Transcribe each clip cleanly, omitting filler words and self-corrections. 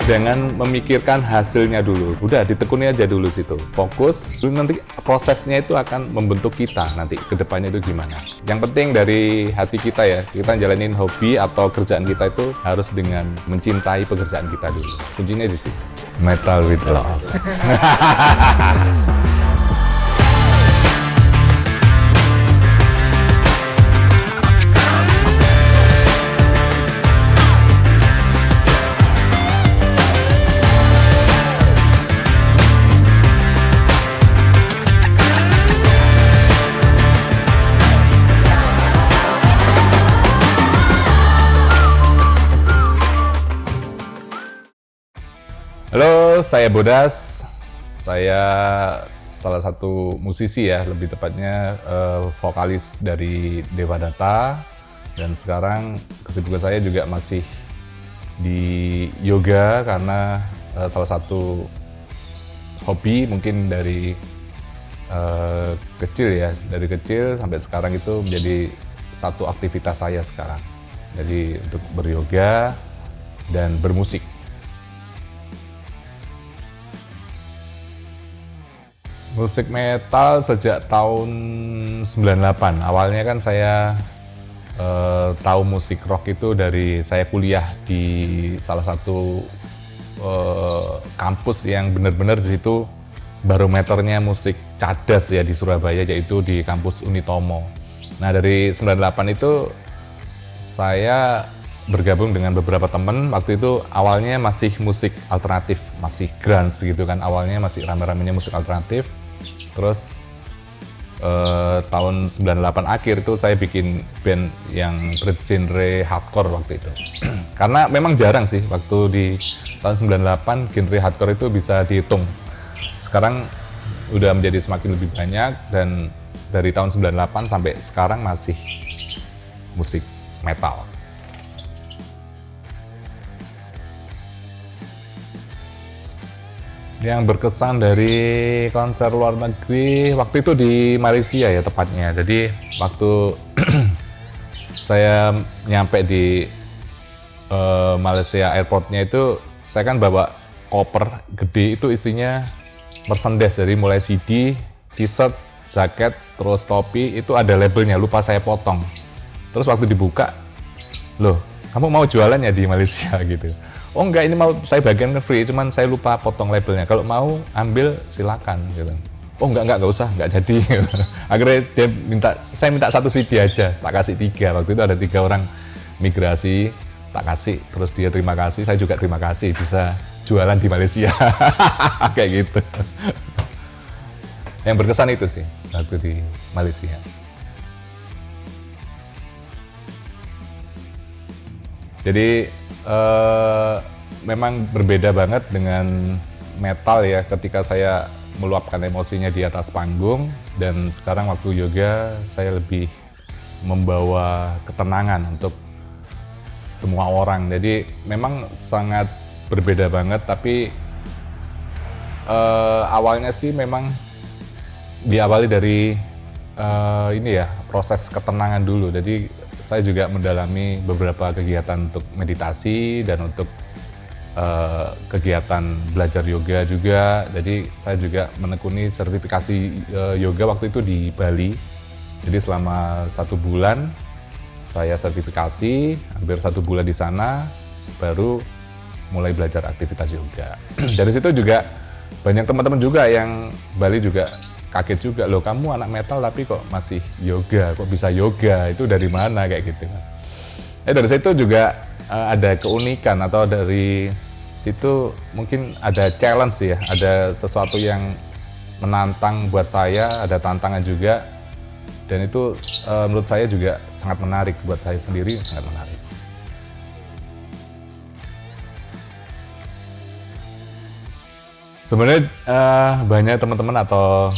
Jangan memikirkan hasilnya dulu, udah ditekuni aja dulu situ. Fokus, nanti prosesnya itu akan membentuk kita nanti ke depannya itu gimana. Yang penting dari hati kita ya, kita jalanin hobi atau kerjaan kita itu harus dengan mencintai pekerjaan kita dulu. Kuncinya di situ. Metal with love. Halo, saya Bodas. Saya salah satu musisi ya, lebih tepatnya vokalis dari Dewa Data. Dan sekarang kesibukan saya juga masih di yoga karena salah satu hobi mungkin dari kecil ya. Dari kecil sampai sekarang itu menjadi satu aktivitas saya sekarang. Jadi untuk beryoga dan bermusik. Musik metal sejak tahun 98. Awalnya kan saya tahu musik rock itu dari saya kuliah di salah satu kampus yang benar-benar di situ barometernya musik cadas ya di Surabaya, yaitu di kampus Unitomo. Nah, dari 98 itu saya bergabung dengan beberapa teman. Waktu itu awalnya masih musik alternatif, masih grunge gitu kan. Awalnya masih rame-ramenya musik alternatif. Terus tahun 98 akhir itu saya bikin band yang bergenre hardcore waktu itu. Karena memang jarang sih waktu di tahun 98 genre hardcore itu bisa dihitung. Sekarang udah menjadi semakin lebih banyak, dan dari tahun 98 sampai sekarang masih musik metal. Yang berkesan dari konser luar negeri waktu itu di Malaysia ya tepatnya. Jadi waktu saya nyampe di Malaysia airportnya itu, saya kan bawa koper gede, itu isinya merchandise dari mulai CD, t-shirt, jaket, terus topi, itu ada labelnya, lupa saya potong. Terus waktu dibuka, loh, kamu mau jualan ya di Malaysia gitu? Oh enggak, ini mau saya bagian free, cuman saya lupa potong labelnya. Kalau mau ambil silakan gitu. Oh enggak usah, enggak jadi. Akhirnya saya minta satu CD aja, tak kasih 3. Waktu itu ada 3 orang migrasi, tak kasih, terus dia terima kasih, saya juga terima kasih bisa jualan di Malaysia. Kayak gitu. Yang berkesan itu sih waktu di Malaysia. Jadi memang berbeda banget dengan metal ya, ketika saya meluapkan emosinya di atas panggung, dan sekarang waktu yoga saya lebih membawa ketenangan untuk semua orang. Jadi memang sangat berbeda banget, tapi awalnya sih memang diawali dari ini ya, proses ketenangan dulu. Jadi saya juga mendalami beberapa kegiatan untuk meditasi dan untuk kegiatan belajar yoga juga. Jadi saya juga menekuni sertifikasi yoga waktu itu di Bali. Jadi selama 1 bulan saya sertifikasi, hampir 1 bulan di sana, baru mulai belajar aktivitas yoga. Dari situ juga banyak teman-teman juga yang Bali juga kaget juga, loh kamu anak metal tapi kok masih yoga, kok bisa yoga, itu dari mana kayak gitu kan. Dari situ juga ada keunikan, atau dari situ mungkin ada challenge ya, ada sesuatu yang menantang buat saya, ada tantangan juga, dan itu menurut saya juga sangat menarik, buat saya sendiri sangat menarik. Sebenarnya banyak teman-teman atau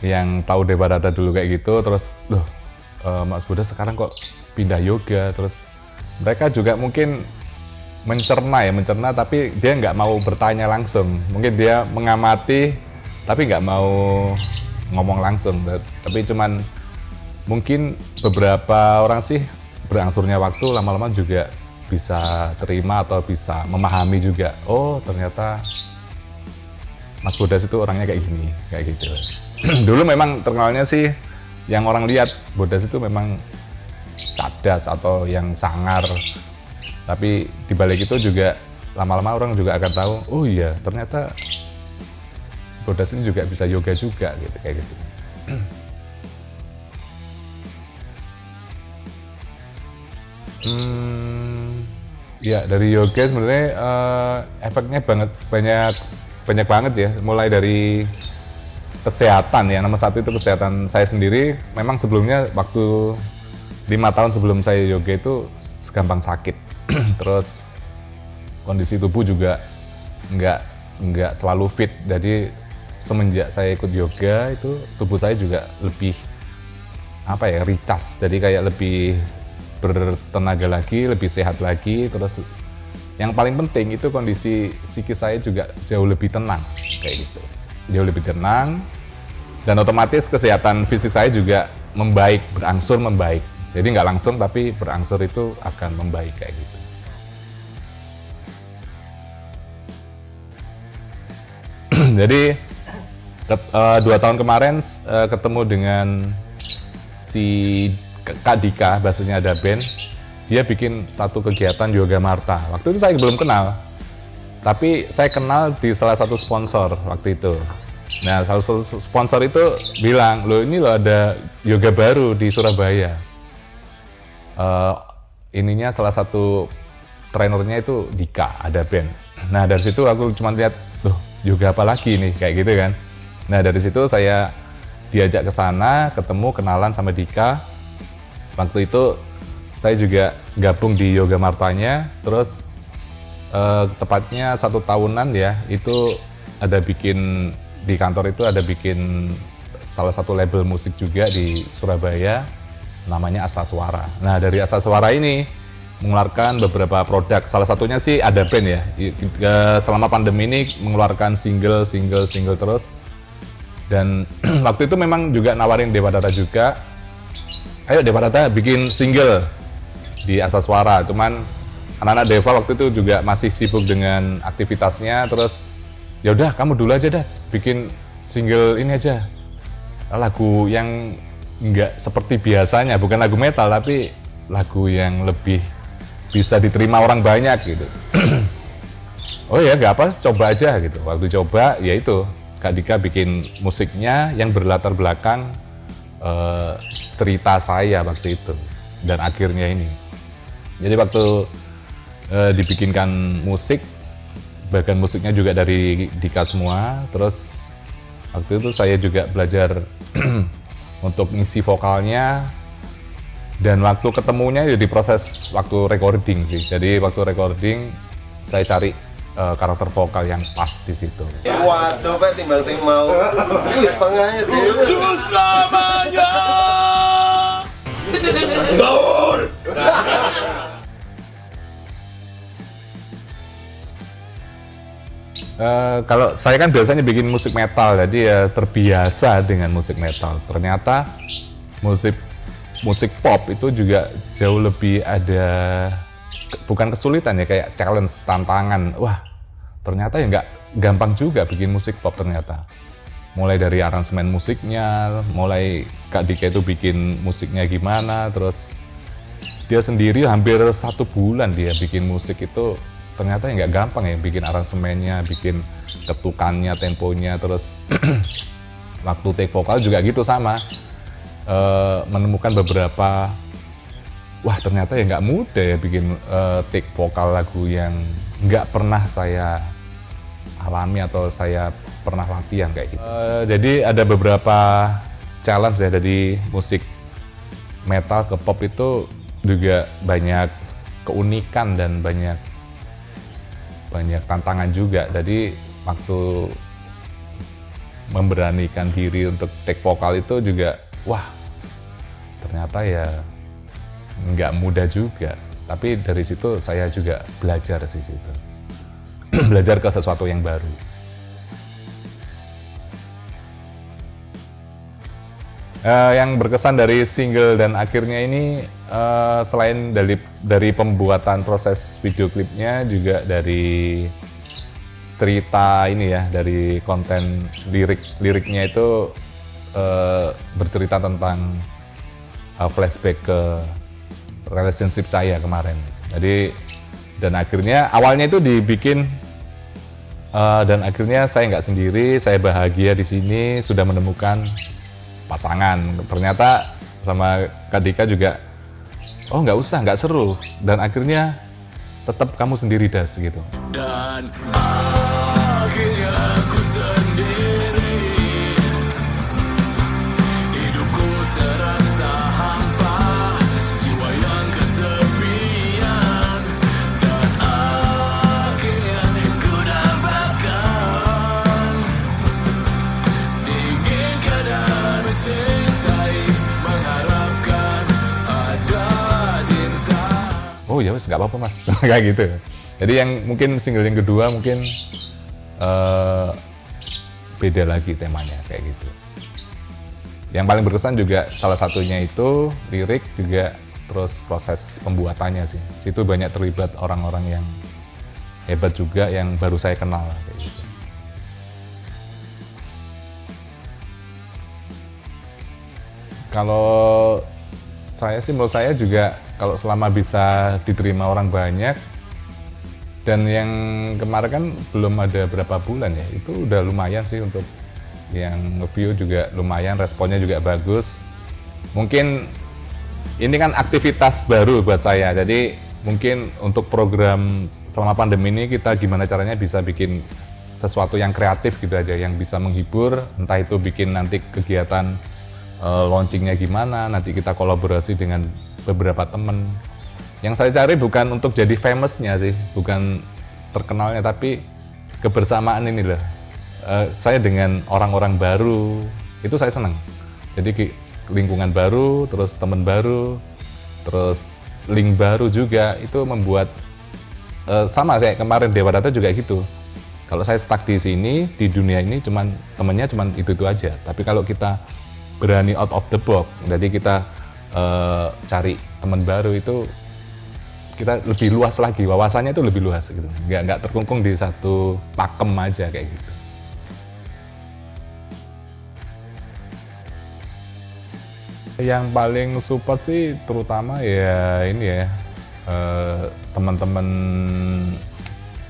yang tahu Dewa Data dulu kayak gitu, terus loh Mas Bodas sekarang kok pindah yoga, terus mereka juga mungkin mencerna tapi dia nggak mau bertanya langsung, mungkin dia mengamati tapi nggak mau ngomong langsung, tapi cuman mungkin beberapa orang sih berangsurnya waktu lama-lama juga bisa terima atau bisa memahami juga. Oh ternyata Mas Bodas itu orangnya kayak gini, kayak gitu. Dulu memang terkenalnya sih yang orang lihat Bodas itu memang cadas atau yang sangar. Tapi dibalik itu juga lama-lama orang juga akan tahu, oh iya ternyata Bodas ini juga bisa yoga juga gitu, kayak gitu. Ya dari yoga sebenarnya efeknya banyak banget ya. Mulai dari kesehatan ya, nomor satu itu kesehatan saya sendiri. Memang sebelumnya waktu 5 tahun sebelum saya yoga itu gampang sakit. Terus kondisi tubuh juga nggak selalu fit. Jadi semenjak saya ikut yoga itu tubuh saya juga lebih recharge. Jadi kayak lebih bertenaga lagi, lebih sehat lagi. Terus yang paling penting itu kondisi psikis saya juga jauh lebih tenang kayak gitu, jauh lebih tenang, dan otomatis kesehatan fisik saya juga membaik, berangsur membaik. Jadi nggak langsung tapi berangsur itu akan membaik kayak gitu. Jadi 2 tahun kemarin ketemu dengan si Kak Dika, bahasanya ada band, dia bikin satu kegiatan Yoga Marta. Waktu itu saya belum kenal, tapi saya kenal di salah satu sponsor waktu itu. Nah, salah satu sponsor itu bilang, loh ini loh ada yoga baru di Surabaya. Ininya salah satu trainernya itu Dika, ada band. Nah dari situ aku cuma lihat, loh yoga apa lagi nih, kayak gitu kan. Nah dari situ saya diajak ke sana, ketemu, kenalan sama Dika. Waktu itu saya juga gabung di Yoga Martanya, terus tepatnya 1 tahunan ya, itu ada bikin di kantor itu ada bikin salah satu label musik juga di Surabaya, namanya Astaswara. Nah dari Astaswara ini mengeluarkan beberapa produk, salah satunya sih ada band ya. Selama pandemi ini mengeluarkan single terus. Dan waktu itu memang juga nawarin Dewadata juga, ayo Dewadata bikin single di Astaswara. Cuman anak-anak Deva waktu itu juga masih sibuk dengan aktivitasnya. Terus ya udah kamu dulu aja Das, bikin single ini aja, lagu yang nggak seperti biasanya, bukan lagu metal tapi lagu yang lebih bisa diterima orang banyak gitu. Oh ya nggak apa, coba aja gitu. Waktu coba ya itu Kak Dika bikin musiknya yang berlatar belakang cerita saya waktu itu dan akhirnya ini. Jadi waktu dibikinkan musik, bagian musiknya juga dari Dika semua. Terus waktu itu saya juga belajar untuk ngisi vokalnya, dan waktu ketemunya ya di proses waktu recording sih. Jadi waktu recording saya cari karakter vokal yang pas di situ. Waduh, Pak, timbang sing mau wis setengahnya dhewe. Selamanya. Zaur. Kalau saya kan biasanya bikin musik metal, jadi ya terbiasa dengan musik metal. Ternyata musik pop itu juga jauh lebih ada, bukan kesulitan ya, kayak challenge, tantangan. Wah, ternyata ya nggak gampang juga bikin musik pop ternyata. Mulai dari aransemen musiknya, mulai Kak Dika itu bikin musiknya gimana, terus dia sendiri hampir 1 bulan dia bikin musik itu. Ternyata ya nggak gampang ya, bikin aransemennya, bikin ketukannya, temponya, terus waktu take vokal juga gitu sama. Menemukan beberapa, wah ternyata ya nggak mudah ya bikin take vokal lagu yang nggak pernah saya alami atau saya pernah latihan kayak gitu. Jadi ada beberapa challenge ya dari musik metal ke pop itu, juga banyak keunikan dan banyak tantangan juga. Jadi waktu memberanikan diri untuk take vokal itu juga, wah ternyata ya nggak mudah juga. Tapi dari situ saya juga belajar sih situ. Belajar ke sesuatu yang baru. Yang berkesan dari single dan akhirnya ini selain dari pembuatan proses video klipnya juga dari cerita ini ya, dari konten liriknya itu bercerita tentang flashback ke relationship saya kemarin. Jadi dan akhirnya awalnya itu dibikin dan akhirnya saya nggak sendiri, saya bahagia di sini sudah menemukan pasangan. Ternyata sama Kak Dika juga, oh nggak usah, nggak seru. Dan akhirnya tetap kamu sendiri Das gitu. Dan akhirnya aku sendiri, hidupku terasa hampa, jiwa yang kesepian. Dan akhirnya ku dapatkan diinginkan dan mencintai, mengharapkan ada cinta. Oh ya wes nggak apa-apa Mas, kayak gitu. Jadi yang mungkin single yang kedua mungkin beda lagi temanya kayak gitu. Yang paling berkesan juga salah satunya itu lirik juga, terus proses pembuatannya sih. Situ banyak terlibat orang-orang yang hebat juga yang baru saya kenal kayak gitu. Kalau saya sih, menurut saya juga kalau selama bisa diterima orang banyak, dan yang kemarin kan belum ada berapa bulan ya, itu udah lumayan sih untuk yang review juga lumayan, responnya juga bagus. Mungkin ini kan aktivitas baru buat saya, jadi mungkin untuk program selama pandemi ini kita gimana caranya bisa bikin sesuatu yang kreatif gitu aja, yang bisa menghibur, entah itu bikin nanti kegiatan launchingnya gimana, nanti kita kolaborasi dengan beberapa temen. Yang saya cari bukan untuk jadi famousnya sih, bukan terkenalnya, tapi kebersamaan ini loh. Saya dengan orang-orang baru, itu saya senang. Jadi lingkungan baru, terus teman baru, terus link baru juga, itu membuat sama kayak kemarin Dewa Data juga gitu. Kalau saya stuck di sini, di dunia ini temennya cuman itu aja. Tapi kalau kita berani out of the box, jadi kita cari teman baru, itu kita lebih luas lagi, wawasannya itu lebih luas gitu. Nggak terkungkung di satu pakem aja kayak gitu. Yang paling support sih terutama ya ini ya, teman-teman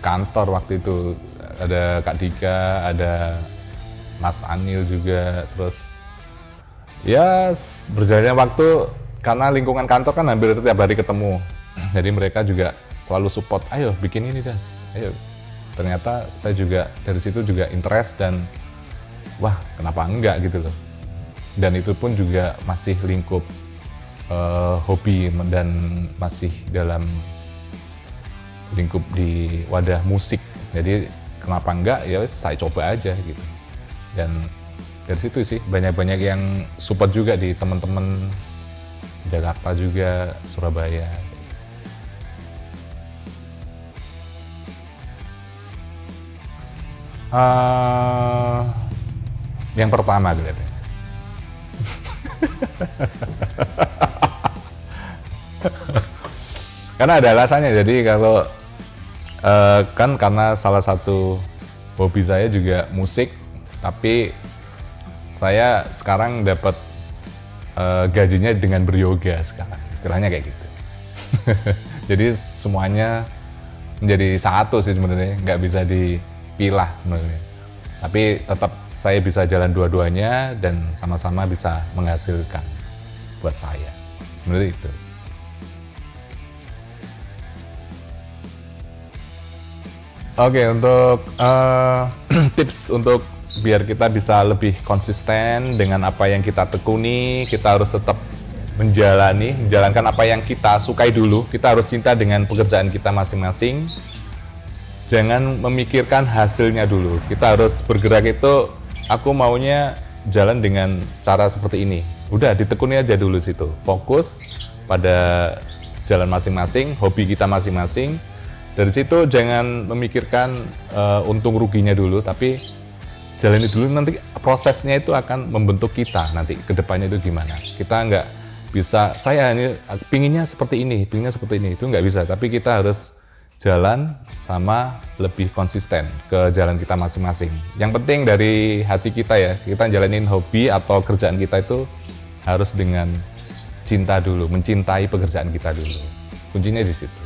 kantor waktu itu. Ada Kak Dika, ada Mas Anil juga, terus ya berjalannya waktu, karena lingkungan kantor kan hampir tiap hari ketemu. Jadi mereka juga selalu support, ayo bikin ini Das, ayo. Ternyata saya juga dari situ juga interest dan wah kenapa enggak gitu loh. Dan itu pun juga masih lingkup hobi dan masih dalam lingkup di wadah musik. Jadi kenapa enggak, ya saya coba aja gitu. Dan dari situ sih banyak-banyak yang support juga di teman-teman Jakarta juga, Surabaya. Yang pertama gitu. Karena ada alasannya. Jadi kalau kan karena salah satu hobi saya juga musik, tapi saya sekarang dapat gajinya dengan beryoga sekarang, istilahnya kayak gitu. Jadi semuanya menjadi satu sih sebenarnya, nggak bisa dipilah sebenarnya. Tapi tetap saya bisa jalan dua-duanya dan sama-sama bisa menghasilkan buat saya. Sebenarnya itu. Oke, untuk tips untuk biar kita bisa lebih konsisten dengan apa yang kita tekuni, kita harus tetap menjalankan apa yang kita sukai dulu. Kita harus cinta dengan pekerjaan kita masing-masing. Jangan memikirkan hasilnya dulu. Kita harus bergerak itu, aku maunya jalan dengan cara seperti ini. Udah ditekuni aja dulu situ. Fokus pada jalan masing-masing, hobi kita masing-masing. Dari situ jangan memikirkan untung ruginya dulu, tapi jalani dulu, nanti prosesnya itu akan membentuk kita nanti ke depannya itu gimana. Kita nggak bisa saya ini pinginnya seperti ini, itu nggak bisa. Tapi kita harus jalan sama lebih konsisten ke jalan kita masing-masing. Yang penting dari hati kita ya, kita jalanin hobi atau kerjaan kita itu harus dengan cinta dulu, mencintai pekerjaan kita dulu. Kuncinya di situ.